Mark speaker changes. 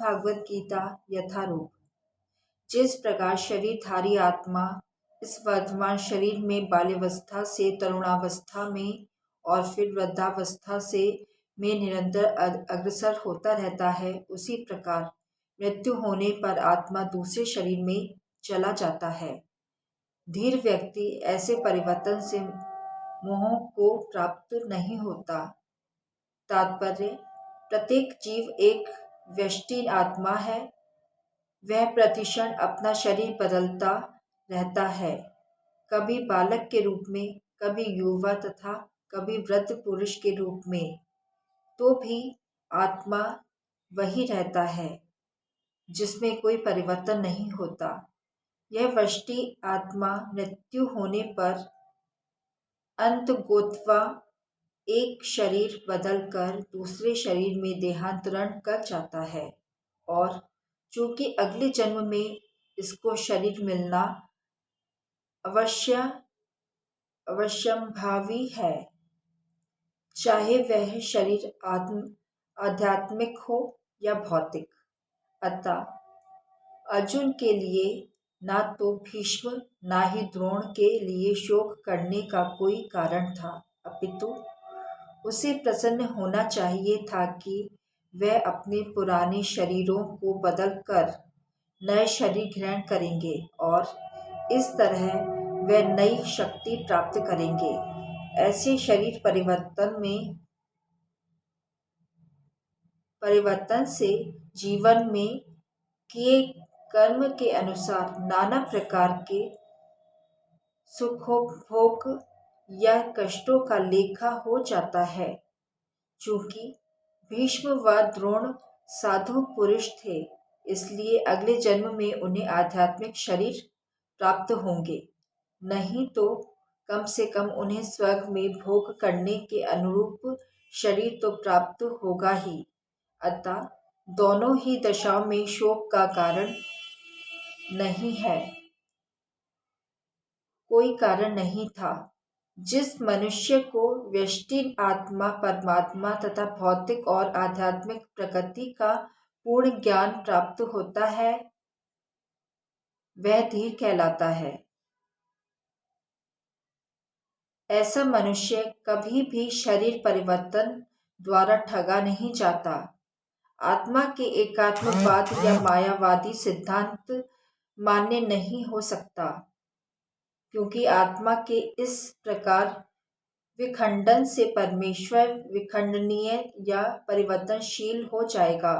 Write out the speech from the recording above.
Speaker 1: भागवत गीता यथारूप। जिस प्रकार शरीरधारी आत्मा इस वर्तमान शरीर में बाल्यावस्था से तरुणावस्था में और फिर वृद्धावस्था से में निरंतर अग्रसर होता रहता है, उसी प्रकार मृत्यु होने पर आत्मा दूसरे शरीर में चला जाता है। धीर व्यक्ति ऐसे परिवर्तन से मोह को प्राप्त नहीं होता। तात्पर्य: प्रत्येक जीव एक व्यष्टि आत्मा है। वह प्रतिक्षण अपना शरीर बदलता रहता है, कभी बालक के रूप में, कभी युवा तथा कभी वृद्ध पुरुष के रूप में, तो भी आत्मा वही रहता है जिसमें कोई परिवर्तन नहीं होता। यह व्यष्टि आत्मा मृत्यु होने पर अंततोगत्वा एक शरीर बदलकर दूसरे शरीर में देहांतरण कर जाता है और चूंकि अगले जन्म में इसको शरीर मिलना अवश्यंभावी है, चाहे वह शरीर आध्यात्मिक हो या भौतिक। अतः अर्जुन के लिए ना तो भीष्म ना ही द्रोण के लिए शोक करने का कोई कारण था, अपितु उसे प्रसन्न होना चाहिए था कि वह अपने पुराने शरीरों को बदलकर नए शरीर ग्रहण करेंगे और इस तरह वे नई शक्ति प्राप्त करेंगे। ऐसे शरीर परिवर्तन से जीवन में किए कर्म के अनुसार नाना प्रकार के सुखोपभोग या कष्टों का लेखा हो जाता है। चूंकि भीष्म व द्रोण साधु पुरुष थे, इसलिए अगले जन्म में उन्हें आध्यात्मिक शरीर प्राप्त होंगे, नहीं तो कम से कम उन्हें स्वर्ग में भोग करने के अनुरूप शरीर तो प्राप्त होगा ही। अतः दोनों ही दशाओं में शोक का कारण नहीं है, कोई कारण नहीं था। जिस मनुष्य को व्यष्टि आत्मा, परमात्मा तथा भौतिक और आध्यात्मिक प्रकृति का पूर्ण ज्ञान प्राप्त होता है, वह धीर कहलाता है। ऐसा मनुष्य कभी भी शरीर परिवर्तन द्वारा ठगा नहीं जाता। आत्मा के एकात्मवाद या मायावादी सिद्धांत मान्य नहीं हो सकता, क्योंकि आत्मा के इस प्रकार विखंडन से परमेश्वर विखंडनीय या परिवर्तनशील हो जाएगा।